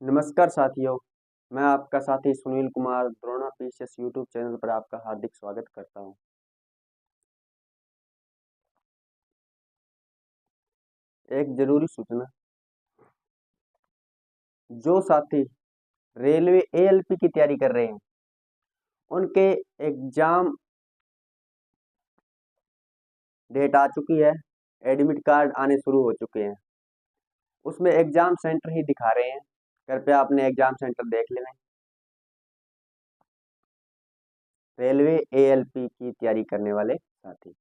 नमस्कार साथियों। मैं आपका साथी Sunil Kumar Drona PCS YouTube channel पर आपका हार्दिक स्वागत करता हूं। एक जरूरी सूचना, जो साथी रेलवे एएलपी की तैयारी कर रहे हैं उनके एग्जाम डेट आ चुकी है। एडमिट कार्ड आने शुरू हो चुके हैं। उसमें एग्जाम सेंटर ही दिखा रहे हैं। कृपया अपने एग्जाम सेंटर देख लें। रेलवे एएलपी की तैयारी करने वाले साथी,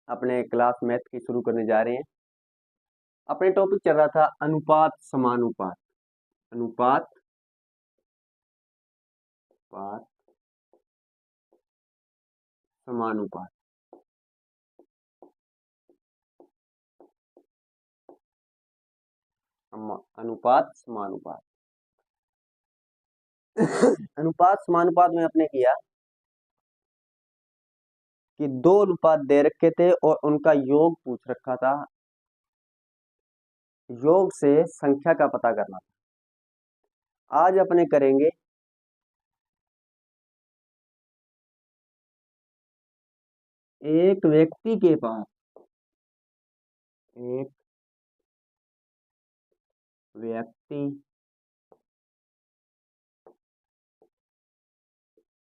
अपने क्लास मैथ की शुरू करने जा रहे हैं। अपने टॉपिक चल रहा था अनुपात समानुपात। अनुपात पात समानुपात। अनुपात समानुपात। अनुपात समानुपात में अपने किया कि दो अनुपात दे रखे थे और उनका योग पूछ रखा था। योग से संख्या का पता करना था। आज अपने करेंगे एक व्यक्ति के पास एक व्यक्ति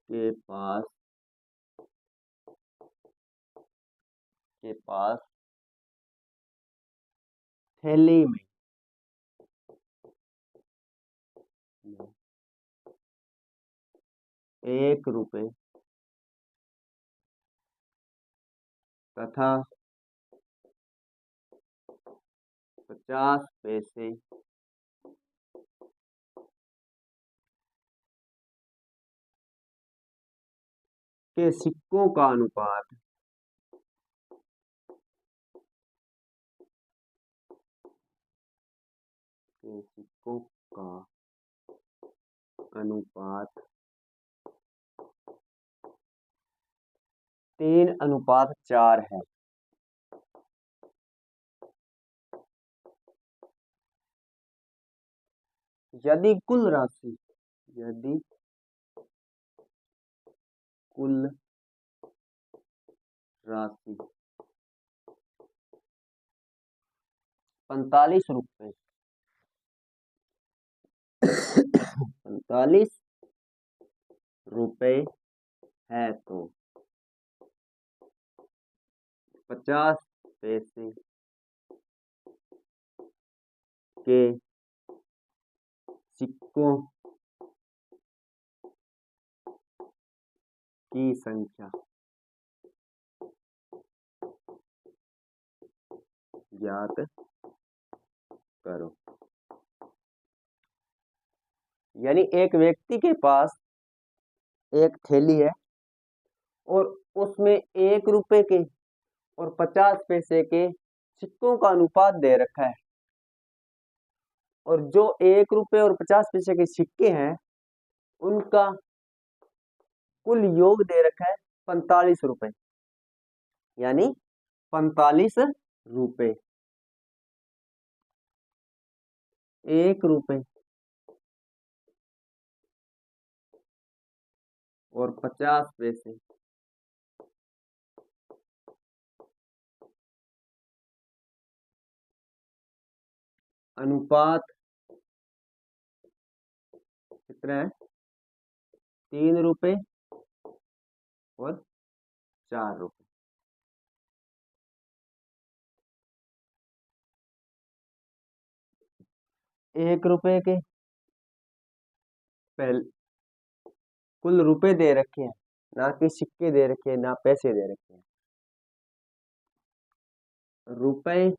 के पास थैली में 1 रुपए तथा 50 पैसे के सिक्कों का अनुपात के सिक्कों का अनुपात 3:4 है। यदि कुल राशि 45 रुपए 45 रुपए है तो 50 पैसे के सिक्कों की संख्या ज्ञात करो। यानी एक व्यक्ति के पास एक थैली है और उसमें 1 रुपए के और 50 पैसे के सिक्कों का अनुपात दे रखा है, और जो 1 रुपए और 50 पैसे के सिक्के हैं उनका कुल योग दे रखा है 45 रुपए। यानी 45 रुपए 1 रुपए और 50 पैसे अनुपात कितना है? 3 रुपए और 4 रुपए। 1 रुपए के पहले कुल रुपए दे रखे हैं, ना कि सिक्के दे रखे हैं, ना पैसे दे रखे हैं। रुपए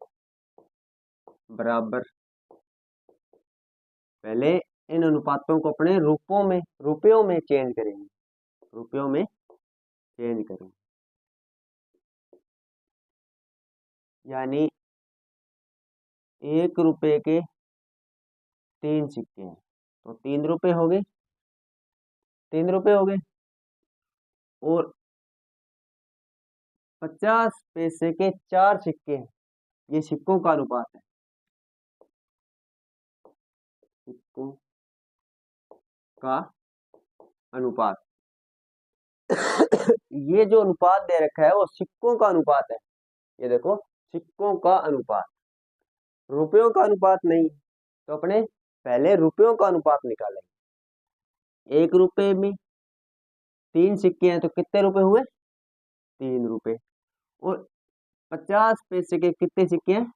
बराबर, पहले इन अनुपातों को अपने रुपयों में चेंज करेंगे। रुपयों में चेंज करेंगे। यानी 1 रुपए के 3 सिक्के हैं तो 3 रुपए हो गए। 3 रुपए हो गए और 50 पैसे के 4 सिक्के हैं ये सिक्कों का अनुपात है, सिक्कों का अनुपात। ये जो अनुपात दे रखा है वो सिक्कों का अनुपात है। ये देखो, सिक्कों का अनुपात, रुपयों का अनुपात नहीं। तो अपने पहले रुपयों का अनुपात निकालेंगे। 1 रुपए में 3 सिक्के हैं तो कितने रुपए हुए? 3 रुपए। और 50 पैसे के कितने सिक्के हैं?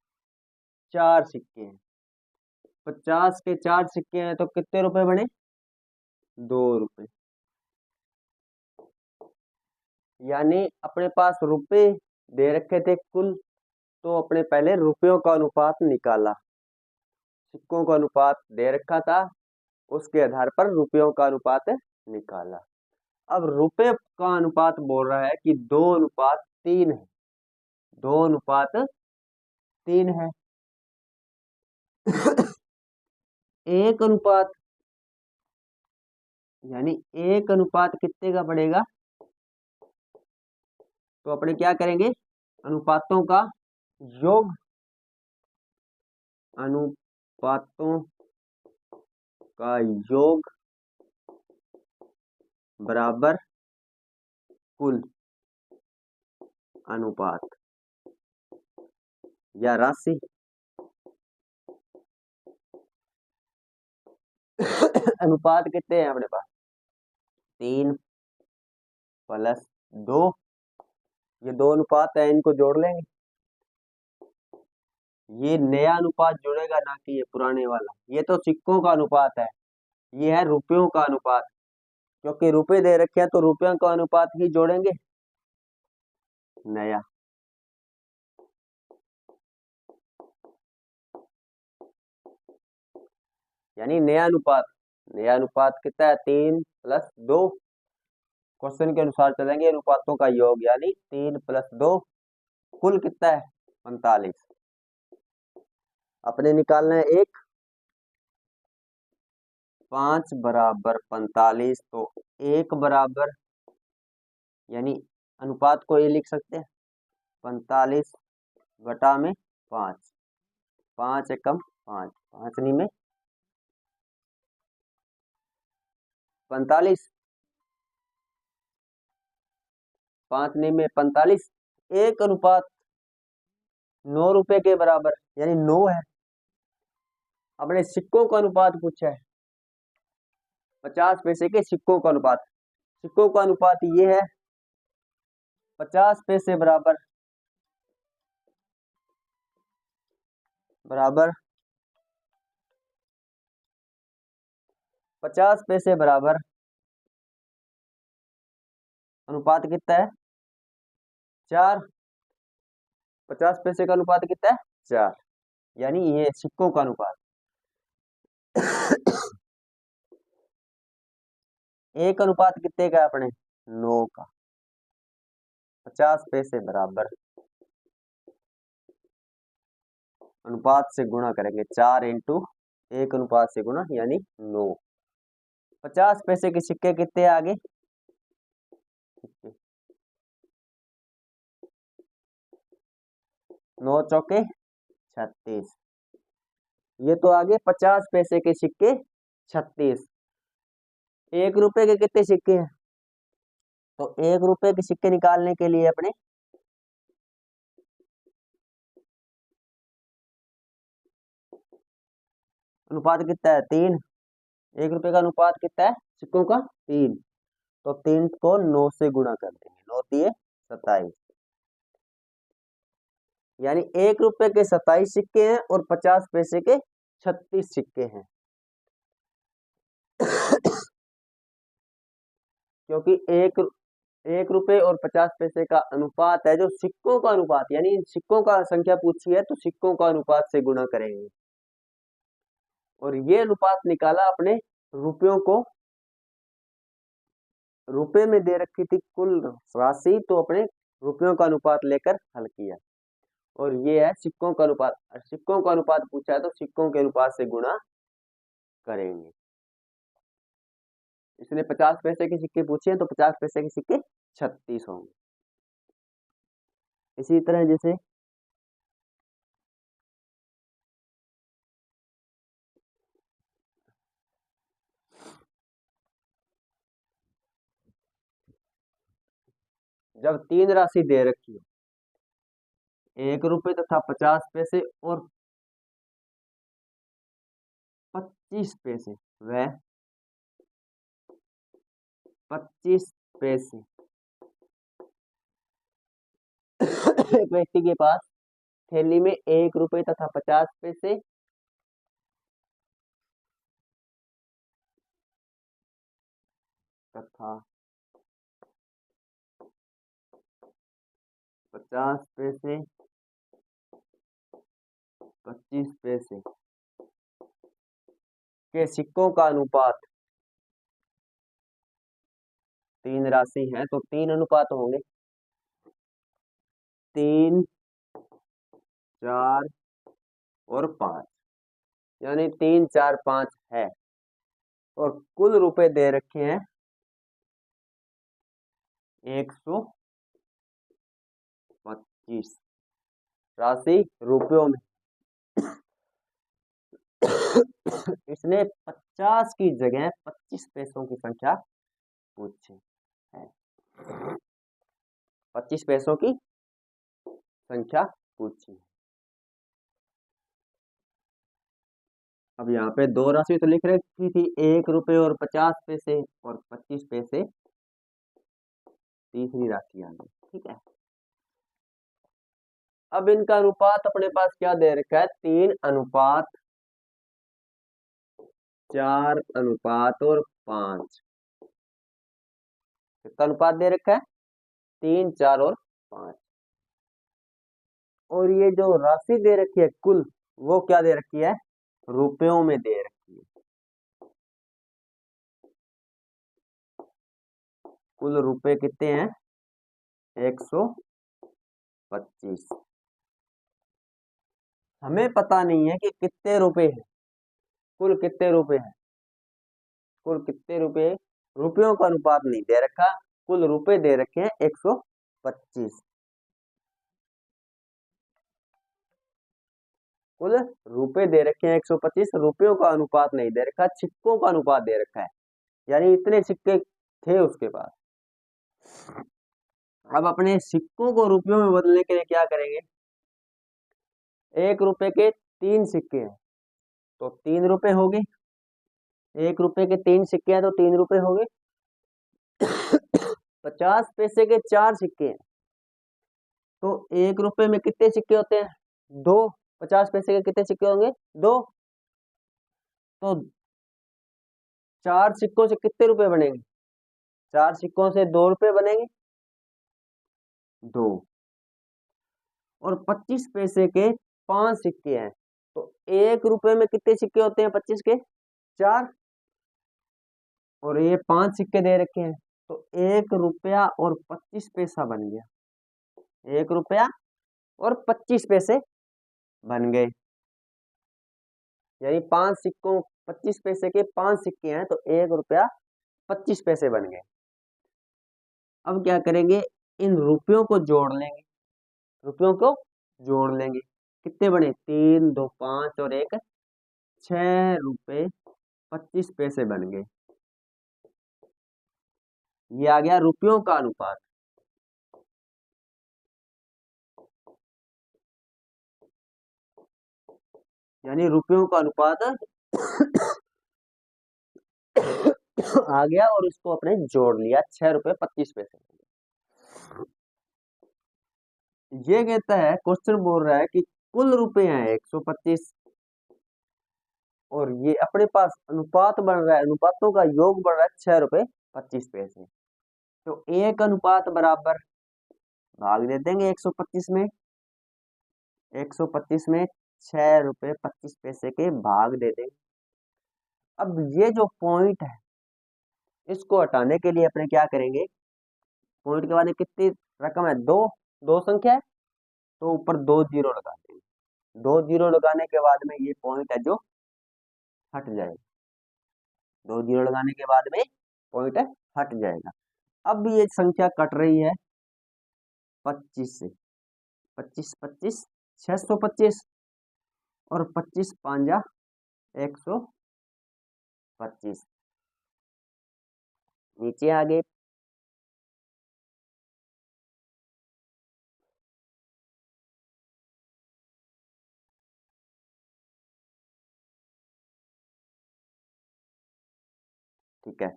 4 सिक्के हैं। 50 के 4 सिक्के हैं तो कितने रुपए बने? 2 रुपए। यानी अपने पास रुपए दे रखे थे कुल, तो अपने पहले रुपयों का अनुपात निकाला। सिक्कों का अनुपात दे रखा था, उसके आधार पर रुपयों का अनुपात निकाला। अब रुपए का अनुपात बोल रहा है कि 2:3 है, 2:3 है। 1 अनुपात, यानी 1 अनुपात कितने का पड़ेगा? तो अपने क्या करेंगे? अनुपातों का योग, अनुपातों का योग बराबर कुल अनुपात या राशि। अनुपात कितने हैं अपने पास? 3 + 2। ये 2 अनुपात है, इनको जोड़ लेंगे। ये नया अनुपात जुड़ेगा, ना कि ये पुराने वाला। ये तो सिक्कों का अनुपात है, ये है रुपयों का अनुपात। क्योंकि रुपए दे रखे हैं तो रुपयों का अनुपात ही जोड़ेंगे नया। यानी नया अनुपात, नया अनुपात कितना है? 3 + 2। क्वेश्चन के अनुसार चलेंगे, अनुपातों का योग यानी 3 + 2 कुल कितना है? 45। अपने निकालना है 5 = 45। तो 1 बराबर, यानी अनुपात को ये लिख सकते हैं 45 बटा में 5। 5 एकम 5, 5 नहीं में 45, 5 नहीं में 45। 1:9 के बराबर, यानी 9 है। अपने सिक्कों का अनुपात पूछा है, 50 पैसे के सिक्कों का अनुपात। सिक्कों का अनुपात ये है, 50 पैसे बराबर 50 पैसे बराबर अनुपात कितना है? 4। 50 पैसे का अनुपात कितना है? 4। यानी ये सिक्कों का अनुपात। 1 अनुपात कितने का है अपने? 9 का। 50 पैसे बराबर अनुपात से गुणा करेंगे, 4 × 1 अनुपात से गुणा, यानी 9। 50 पैसे के सिक्के कितने आगे? 9 चौके 36। ये तो आगे 50 पैसे के सिक्के 36। 1 रुपए के कितने सिक्के हैं? तो 1 रुपए के सिक्के निकालने के लिए अपने अनुपात कितना है? 3। 1 रुपए का अनुपात कितना है सिक्कों का? 3। तो 3 को 9 से गुणा कर देंगे, 9 × 3 = 27। यानी 1 रुपए के 27 सिक्के हैं और 50 पैसे के 36 सिक्के हैं। क्योंकि 1 रुपए और 50 पैसे का अनुपात है जो सिक्कों का अनुपात, यानी सिक्कों का संख्या पूछी है तो सिक्कों का अनुपात से गुणा करेंगे। और ये अनुपात निकाला अपने रुपयों को, रुपए में दे रखी थी कुल राशि, तो अपने रुपयों का अनुपात लेकर हल किया। और ये है सिक्कों का अनुपात। सिक्कों का अनुपात पूछा है तो सिक्कों के अनुपात से गुणा करेंगे। इसने 50 पैसे के सिक्के पूछे हैं तो 50 पैसे के सिक्के 36 होंगे। इसी तरह जैसे जब तीन राशि दे रखी हो, 1 रुपये तथा 50 पैसे और 25 पैसे, वह 25 पैसे एक व्यक्ति के पास थैली में 1 रुपये तथा 50 पैसे तथा 50 पैसे, 25 पैसे के सिक्कों का अनुपात, तीन राशि है तो तीन अनुपात होंगे, 3, 4 और 5, यानी 3, 4, 5 है। और कुल रुपए दे रखे हैं 125, राशि रुपयों में। इसने 50 की जगह 25 पैसों की संख्या पूछी है, 25 पैसों की संख्या पूछी है। अब यहाँ पे दो राशि तो लिख रखी थी, 1 रुपये और 50 पैसे और 25 पैसे, तीसरी राशि आ गई, ठीक है। अब इनका अनुपात अपने पास क्या दे रखा है, 3:4:5। किसका अनुपात दे रखा है, 3, 4 और 5। और ये जो राशि दे रखी है कुल, वो क्या दे रखी है, रुपयों में दे रखी है। कुल रुपए कितने हैं, 125। हमें पता नहीं है कि कितने रुपए हैं, कुल कितने रुपए हैं, कुल कितने रुपए, रुपयों का अनुपात नहीं दे रखा, कुल रुपए दे रखे हैं 125। कुल रुपए दे रखे हैं 125, रुपयों का अनुपात नहीं दे रखा, सिक्कों का अनुपात दे रखा है, यानी इतने सिक्के थे उसके पास। अब अपने सिक्कों को रुपयों में बदलने के लिए क्या करेंगे, 1 रुपए के 3 सिक्के हैं तो 3 रुपए हो गए, 1 रुपए के 3 सिक्के हैं तो 3 रुपए हो गए। 50 पैसे के 4 सिक्के हैं तो 1 रुपए में कितने सिक्के होते हैं, 2। 50 पैसे के कितने सिक्के होंगे, 2। तो 4 सिक्कों से कितने रुपए बनेंगे, 4 सिक्कों से 2 रुपए बनेंगे, 2। और 25 पैसे के 5 सिक्के हैं तो 1 रुपए में कितने सिक्के होते हैं, 25 के 4। और ये 5 सिक्के दे रखे हैं तो 1 रुपया और 25 पैसा बन गया, 1 रुपया और 25 पैसे बन गए, यानी 5 सिक्कों, 25 पैसे के 5 सिक्के हैं तो 1 रुपया 25 पैसे बन गए। अब क्या करेंगे, इन रुपयों को जोड़ लेंगे, रुपयों को जोड़ लेंगे, कितने बने, 3, 2, 5 और 1, 6 रुपए 25 पैसे बन गए। ये आ गया रुपयों का अनुपात। यानी रुपयों का अनुपात आ गया और इसको अपने जोड़ लिया, 6 रुपए 25 पैसे। ये कहता है, क्वेश्चन बोल रहा है कि कुल रुपए हैं 125 और ये अपने पास अनुपात बन रहा है, अनुपातों का योग बन रहा है 6 रुपए 25 पैसे। तो 1 अनुपात बराबर भाग दे देंगे 125 में, 125 में 6 रुपए 25 पैसे के भाग दे देंगे। अब ये जो पॉइंट है इसको हटाने के लिए अपने क्या करेंगे, पॉइंट के बाद में कितनी रकम है, दो, दो संख्या है तो ऊपर 2 जीरो लगा देंगे, 2 जीरो लगाने के बाद में ये पॉइंट है जो हट जाएगा, 2 जीरो लगाने के बाद में पॉइंट है हट जाएगा। अब ये संख्या कट रही है 25 से, 25, 25, 625 और 25 पांजा 125, नीचे आ गए ठीक है,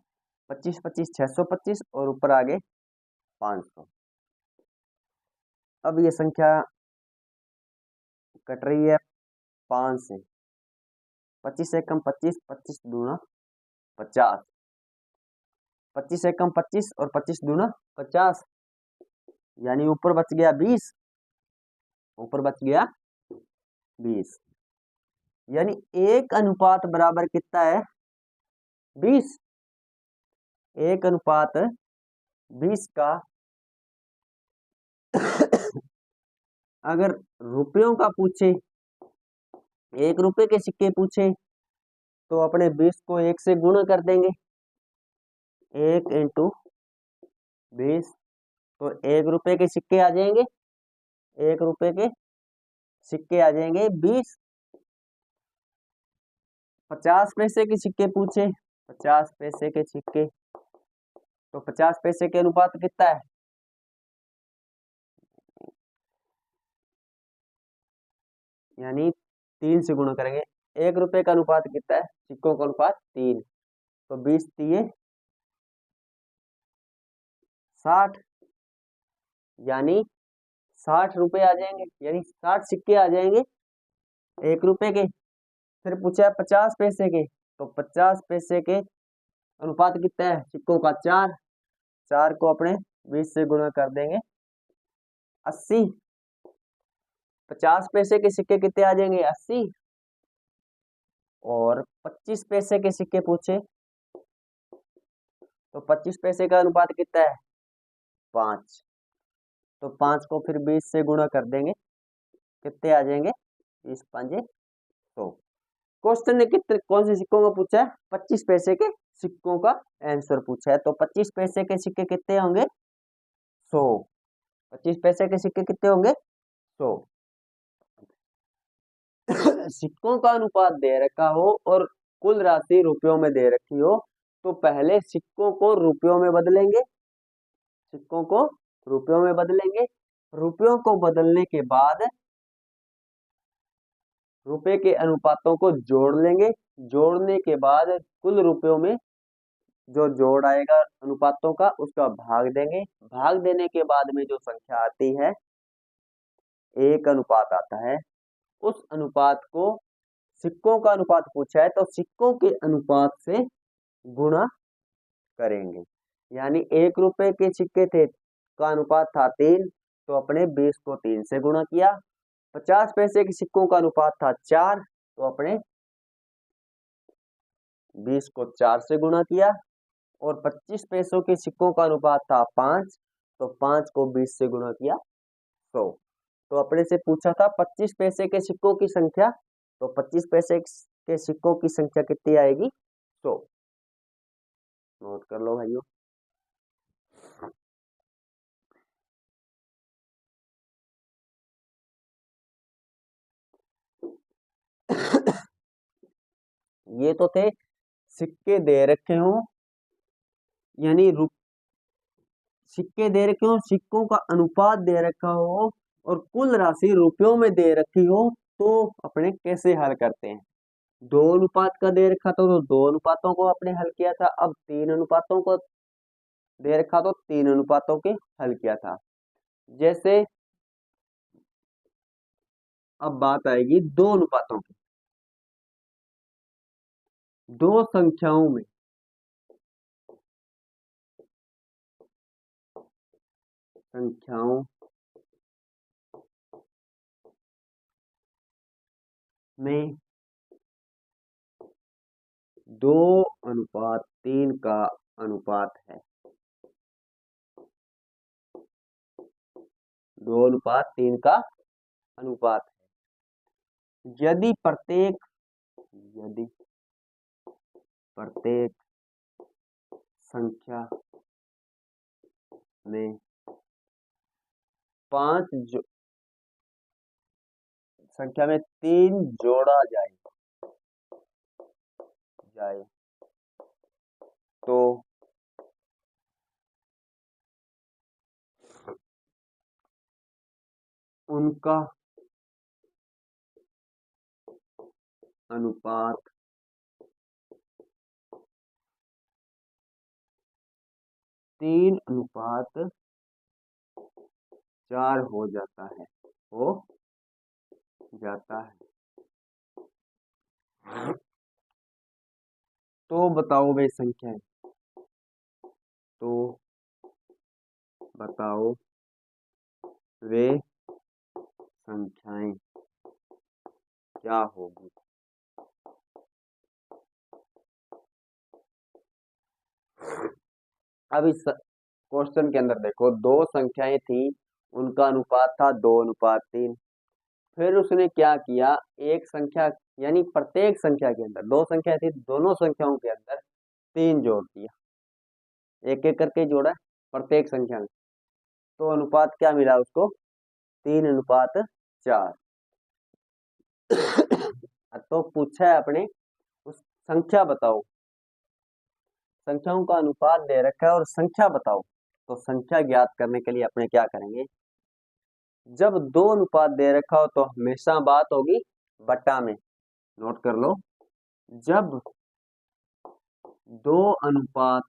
25 25 625 और ऊपर आगे 500। अब ये संख्या कट रही है 5 से, 25 से कम 25, 25 दूना 50, 25 से कम 25 और 25 दूना 50, यानी ऊपर बच गया 20, ऊपर बच गया 20, यानी 1 अनुपात बराबर कितना है 20। 1 अनुपात 20 का अगर रुपयों का पूछे, 1 रुपए के सिक्के पूछे तो अपने 20 को 1 से गुणा कर देंगे, 1 इंटू 20, तो 1 रुपए के सिक्के आ जाएंगे, 1 रुपए के सिक्के आ जाएंगे 20। 50 पैसे के सिक्के पूछे, 50 पैसे के सिक्के, तो 50 पैसे के अनुपात कितना है, यानी 3 से गुणा करेंगे। 1 रुपए का अनुपात कितना है, सिक्कों का अनुपात 3, तो 20 दिए 60, यानी 60 रुपए आ जाएंगे, यानी 60 सिक्के आ जाएंगे 1 रुपए के। फिर पूछा है 50 पैसे के, तो 50 पैसे के अनुपात कितना है, सिक्कों का 4, 4 को अपने 20 से गुणा कर देंगे 80। 50 पैसे के सिक्के कितने आ जाएंगे 80, और 25 पैसे के सिक्के पूछे तो 25 पैसे का अनुपात कितना है 5, तो 5 को फिर 20 से गुणा कर देंगे, कितने आ जाएंगे 20 5 100। क्वेश्चन ने कितने कौन से सिक्कों का पूछा है, 25 पैसे के सिक्कों का आंसर पूछा है, तो 25 पैसे के सिक्के कितने होंगे 100, 25 पैसे के सिक्के कितने होंगे 100। सिक्कों का अनुपात दे रखा हो और कुल राशि रुपयों में दे रखी हो, तो पहले सिक्कों को रुपयों में बदलेंगे, सिक्कों को रुपयों में बदलेंगे, रुपयों को बदलने के बाद रुपए के अनुपातों को जोड़ लेंगे, जोड़ने के बाद कुल रुपयों में जो जोड़ आएगा अनुपातों का उसका भाग देंगे, भाग देने के बाद में जो संख्या आती है 1 अनुपात आता है, उस अनुपात को सिक्कों का अनुपात पूछा है तो सिक्कों के अनुपात से गुणा करेंगे, यानी 1 रुपए के सिक्के थे का अनुपात था 3, तो अपने 20 को 3 से गुणा किया। 50 पैसे के सिक्कों का अनुपात था 4, तो अपने 20 को 4 से गुणा किया, और 25 पैसों के सिक्कों का अनुपात था 5, तो 5 को 20 से गुणा किया 100। तो अपने से पूछा था 25 पैसे के सिक्कों की संख्या, तो 25 पैसे के सिक्कों की संख्या कितनी आएगी 100। नोट कर लो भाइयों। ये तो थे सिक्के दे रखे हो, यानी सिक्के दे रखे हो, सिक्कों का अनुपात दे रखा हो और कुल राशि रुपयों में दे रखी हो, तो अपने कैसे हल करते हैं। 2 अनुपात का दे रखा था तो 2 अनुपातों को अपने हल किया था, अब 3 अनुपातों को दे रखा तो 3 अनुपातों के हल किया था। जैसे अब बात आएगी 2 अनुपातों की, दो संख्याओं में संख्याओं में 2:3 का अनुपात है, 2:3 का अनुपात है। यदि प्रत्येक संख्या में 3 जोड़ा जाए तो उनका अनुपात 3:4 हो जाता है, हो जाता है। तो बताओ वे संख्याएं, तो बताओ वे संख्याएं क्या होगी। अब इस क्वेश्चन के अंदर देखो, दो संख्याएं थी, उनका अनुपात था 2:3। फिर उसने क्या किया, एक संख्या यानी प्रत्येक संख्या के अंदर, दो संख्या थी, दोनों संख्याओं के अंदर 3 जोड़ दिया, एक एक करके जोड़ा प्रत्येक संख्या में। तो अनुपात क्या मिला उसको, 3:4। तो पूछा है अपने, उस संख्या बताओ, संख्याओं का अनुपात दे रखा है और संख्या बताओ। तो संख्या ज्ञात करने के लिए अपने क्या करेंगे, जब दो अनुपात दे रखा हो तो हमेशा बात होगी बटा में। नोट कर लो, जब दो अनुपात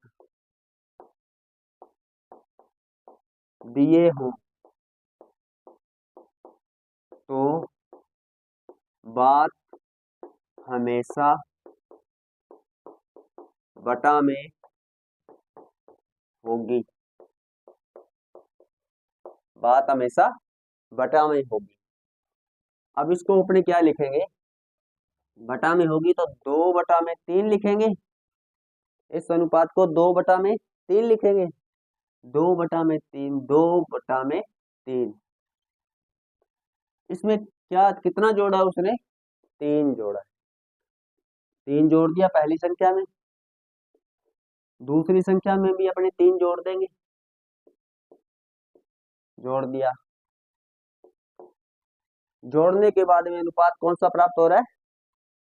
दिए हो तो बात हमेशा बटा में होगी, बात हमेशा बटा में होगी। अब इसको अपने क्या लिखेंगे, बटा में होगी तो 2/3 लिखेंगे, इस अनुपात को 2/3 लिखेंगे, 2/3, 2/3। इसमें क्या कितना जोड़ा उसने, 3 जोड़ा, 3 जोड़ दिया पहली संख्या में, दूसरी संख्या में भी अपने 3 जोड़ देंगे, जोड़ दिया। जोड़ने के बाद में अनुपात कौन सा प्राप्त हो रहा है,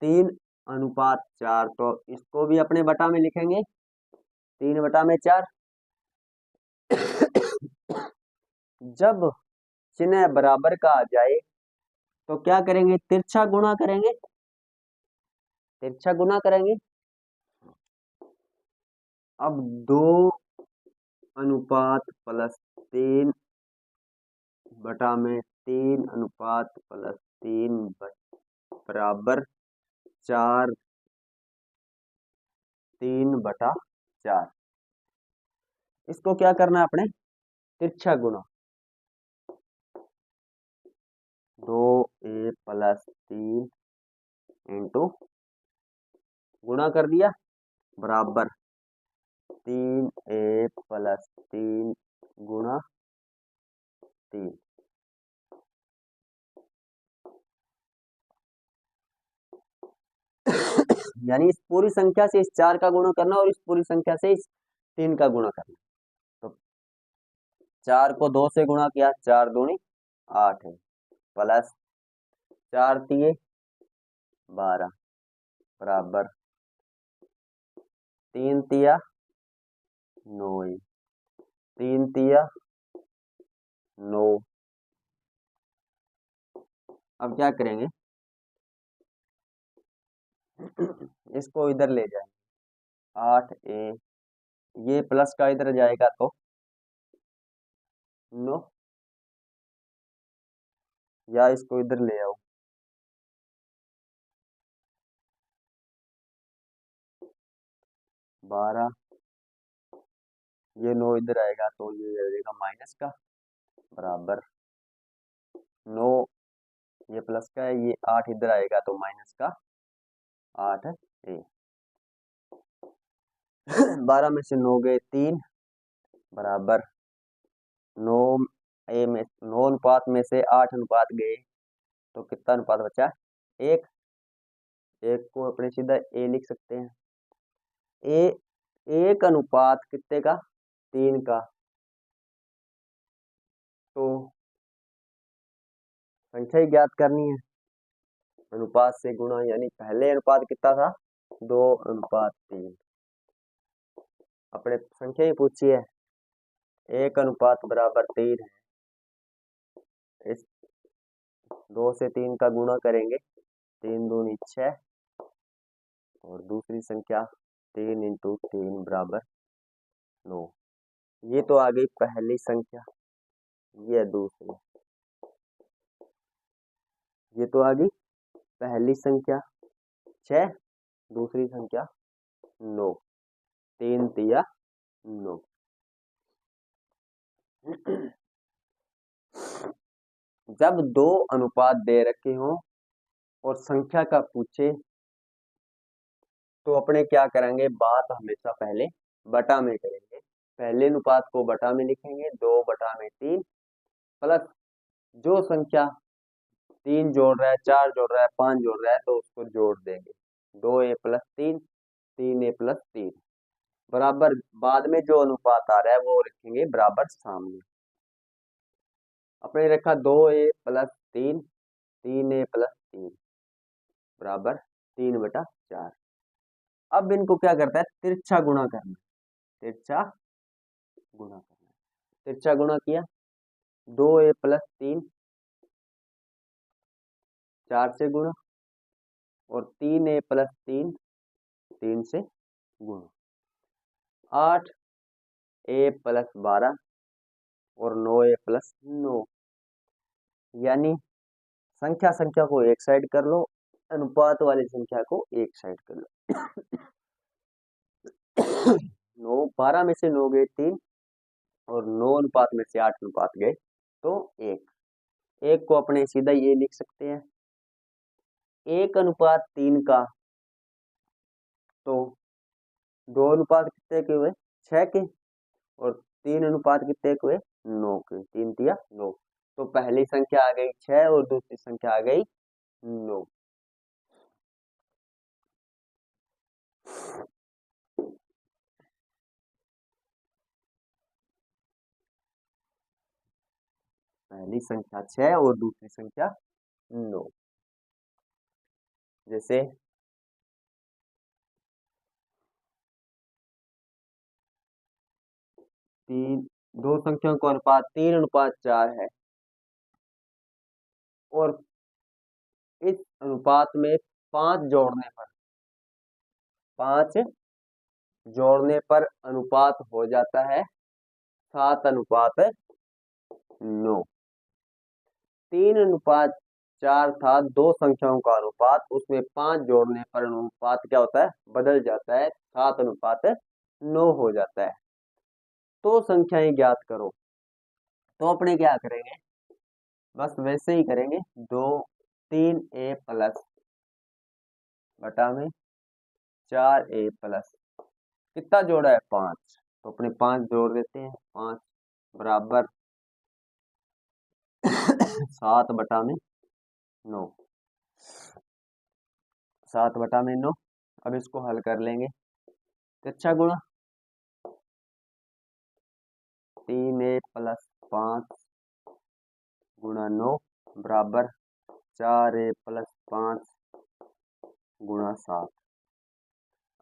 3:4। तो इसको भी अपने बटा में लिखेंगे, 3/4। जब चिन्ह बराबर का आ जाए तो क्या करेंगे, तिरछा गुणा करेंगे, तिरछा गुणा करेंगे। अब 2:3 बराबर 4, 3/4। इसको क्या करना है अपने, तिरछा गुणा, 2a+3 इंटू गुणा कर दिया, बराबर 3a+3 गुणा 3। यानी इस पूरी संख्या से इस 4 का गुणा करना और इस पूरी संख्या से इस 3 का गुणा करना। तो 4 को 2 से गुणा किया, 4 दूनी 8 है, प्लस 4 तिये 12 बराबर 3 तिया 9, 3 तिया 9। अब क्या करेंगे, इसको इधर ले जाएंगे, 8a, ये प्लस का इधर जाएगा तो 9, या इसको इधर ले आओ, 12, ये 9 इधर आएगा तो ये जाएगा माइनस का, बराबर 9, ये प्लस का है, ये 8 इधर आएगा तो माइनस का 8a। 12 में से 9 गए 3, बराबर 9 अनुपात में से 8 अनुपात गए तो कितना अनुपात बचा, 1। एक को अपने सीधा ए लिख सकते हैं, ए 1 अनुपात कितने का, 3 का। तो संख्या ही ज्ञात करनी है, अनुपात से गुणा, यानी पहले अनुपात कितना था, 2:3। अपने संख्या ही पूछी है, 1 अनुपात बराबर 3 है, इस 2 से 3 का गुणा करेंगे, 3 दूनी 6, और दूसरी संख्या 3 × 3 बराबर 9। ये तो आ गई पहली संख्या, ये दूसरी, ये तो आ गई पहली संख्या 6, दूसरी संख्या 9, 3 तिया 9। जब दो अनुपात दे रखे हों और संख्या का पूछे तो अपने क्या करेंगे, बात हमेशा पहले बटा में करेंगे। पहले अनुपात को बटा में लिखेंगे, 2/3 प्लस जो संख्या 3 जोड़ रहा है, 4 जोड़ रहा है, 5 जोड़ रहा है तो उसको जोड़ देंगे, 2a+3, 3a+3 बराबर। बाद में जो अनुपात आ रहा है वो रखेंगे बराबर सामने। अपने रखा 2a+3, 3a+3 बराबर 3/4। अब इनको क्या करता है, तिरछा गुणा करना, तिरछा गुणा करना। तिरछा गुणा किया, 2a+3 4 से गुणा और 3a+3 3 से गुणा, 8a+12 और 9a+9। यानी संख्या संख्या को एक साइड कर लो, अनुपात वाली संख्या को एक साइड कर लो। 9, 12 में से 9 गए 3 और 9 अनुपात में से 8 अनुपात गए तो 1। एक को अपने सीधा ये लिख सकते हैं, 1/3 का, तो 2 अनुपात कितने के हुए, 6 के, और 3 अनुपात कितने के हुए, 9 के, 3 तिया 9। तो पहली संख्या आ गई 6 और दूसरी संख्या आ गई 9। पहली संख्या 6 और दूसरी संख्या 9। जैसे तीन, दो संख्याओं का अनुपात 3/4 है और इस अनुपात में 5 जोड़ने पर, 5 जोड़ने पर अनुपात हो जाता है 7/9। 3/4 था दो संख्याओं का अनुपात, उसमें 5 जोड़ने पर अनुपात क्या होता है, बदल जाता है, 7/9 हो जाता है। तो संख्याएं ज्ञात करो, तो अपने क्या करेंगे, बस वैसे ही करेंगे, 2 3a+ बटा में 4a+, कितना जोड़ा है, 5, तो अपने 5 जोड़ देते हैं, 5 बराबर 7/9, 7/9। अब इसको हल कर लेंगे, अच्छा गुणा 3a+5 गुणा 9 बराबर 4a+5 गुणा 7।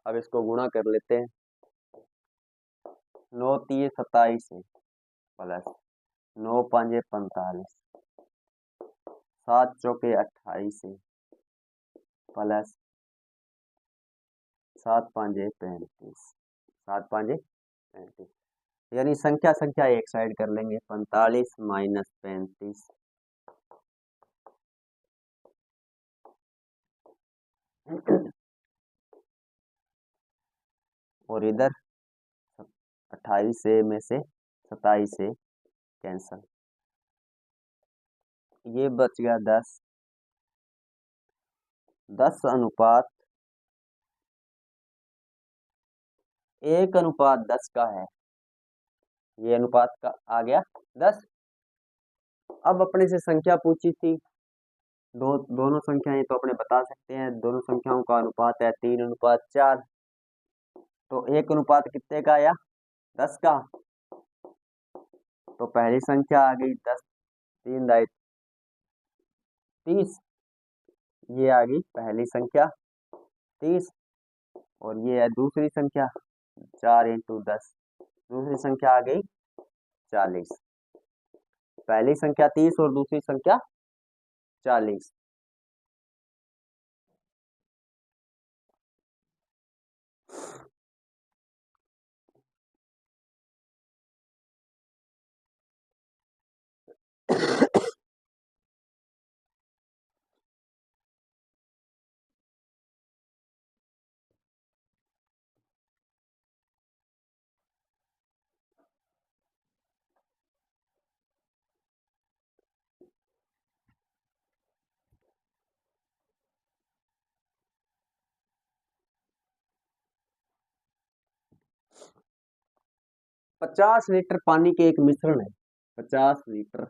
अब इसको गुणा कर लेते हैं, 9 3 27 है प्लस 9 5 45, 7 चौके 28 है प्लस 7 5 35, 7 5 35। यानी संख्या संख्या एक साइड कर लेंगे, 45 माइनस 35 और इधर 28 से में से 27 से कैंसल, ये बच गया 10। 10/1 1/10 का है, ये अनुपात का आ गया 10। अब अपने से संख्या पूछी थी, दोनों संख्याएं तो अपने बता सकते हैं, दोनों संख्याओं का अनुपात है 3/4। तो एक अनुपात कितने का आया, 10 का, तो पहली संख्या आ गई 10, 3 दाई 30, ये आ गई पहली संख्या 30, और ये है दूसरी संख्या 4×10, दूसरी संख्या आ गई 40। पहली संख्या 30 और दूसरी संख्या 40। 50 लीटर पानी के एक मिश्रण है, 50 लीटर,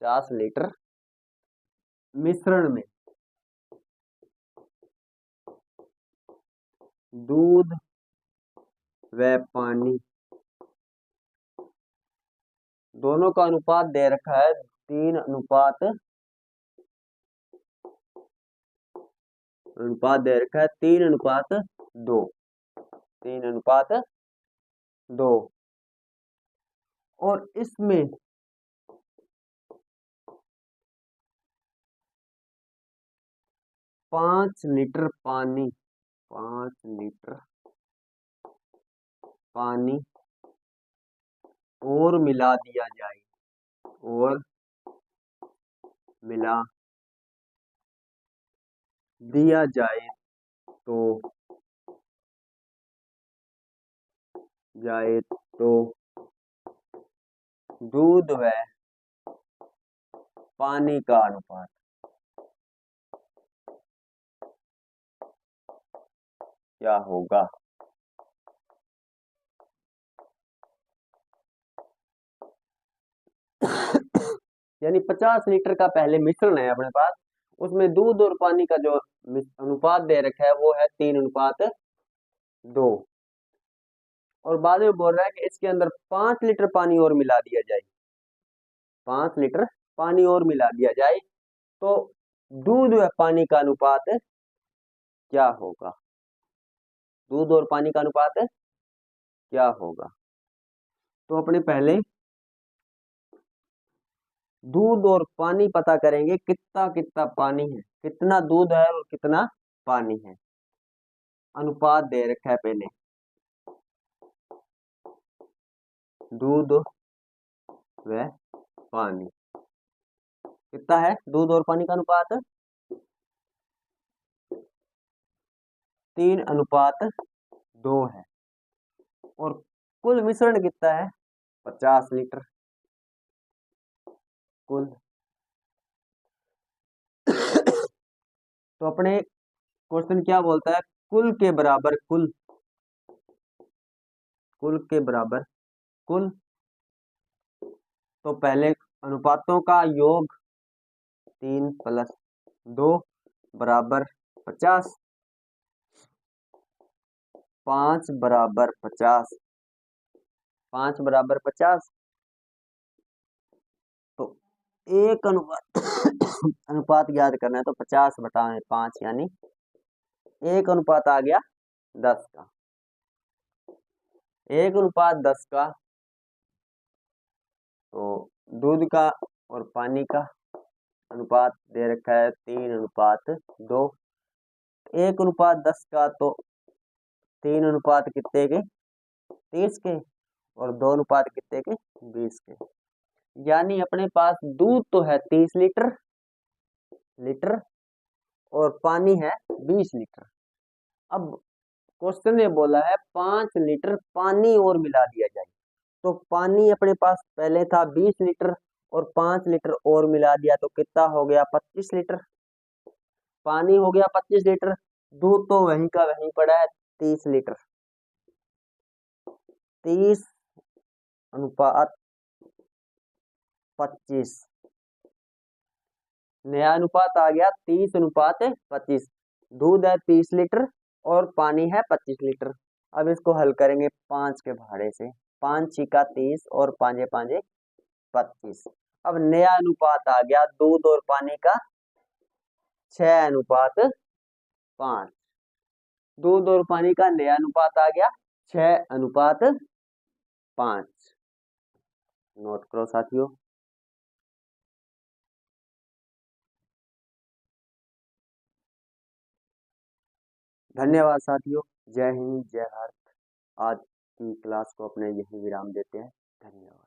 50 लीटर मिश्रण में दूध व पानी दोनों का अनुपात दे रखा है 3:2, अनुपात दे रखा है 3:2, 3:2, और इसमें 5 लीटर पानी, 5 लीटर पानी और मिला दिया जाए, और मिला दिया जाए तो दूध व पानी का अनुपात क्या होगा? यानी 50 लीटर का पहले मिश्रण है अपने पास, उसमें दूध और पानी का जो अनुपात दे रखा है वो है 3:2, और बाद में बोल रहा है कि इसके अंदर 5 लीटर पानी और मिला दिया जाए, 5 लीटर पानी और मिला दिया जाए तो दूध व पानी का अनुपात क्या होगा? दूध और पानी का अनुपात क्या होगा? तो अपने पहले दूध और पानी पता करेंगे, कितना कितना पानी है, कितना दूध है और कितना पानी है, अनुपात दे रखा है पहले, दूध व पानी कितना है, दूध और पानी का अनुपात 3:2 है, और कुल मिश्रण कितना है 50 लीटर, कुल तो अपने क्वेश्चन क्या बोलता है, कुल के बराबर कुल, कुल के बराबर कुल, तो पहले अनुपातों का योग 3 + 2 बराबर 50, 5 बराबर 50, 5 बराबर 50, तो एक अनुपात अनुपात याद करना है तो 50/5 यानी एक अनुपात आ गया 10 का, 1:10 का, तो दूध का और पानी का अनुपात दे रखा है 3:2, 1:10 का, तो 3 अनुपात कितने के 30 के, और 2 अनुपात कितने के 20 के, यानी अपने पास दूध तो है 30 लीटर और पानी है 20 लीटर। अब क्वेश्चन ने बोला है 5 लीटर पानी और मिला दिया जाए, तो पानी अपने पास पहले था 20 लीटर और 5 लीटर और मिला दिया तो कितना हो गया 25 लीटर, पानी हो गया 25 लीटर, दूध तो वहीं का वहीं पड़ा है 30 लीटर, 30:25, नया अनुपात आ गया 30:25, दूध है 30 लीटर और पानी है 25 लीटर। अब इसको हल करेंगे 5 के भाड़े से, 5 छिका 30 और 5 5 25, अब नया अनुपात आ गया दूध और पानी का 6:5, दूध और पानी का नया अनुपात आ गया 6:5, नोट करो साथियों। धन्यवाद साथियों, जय हिंद जय भारत। आज की क्लास को अपने यही विराम देते हैं, धन्यवाद।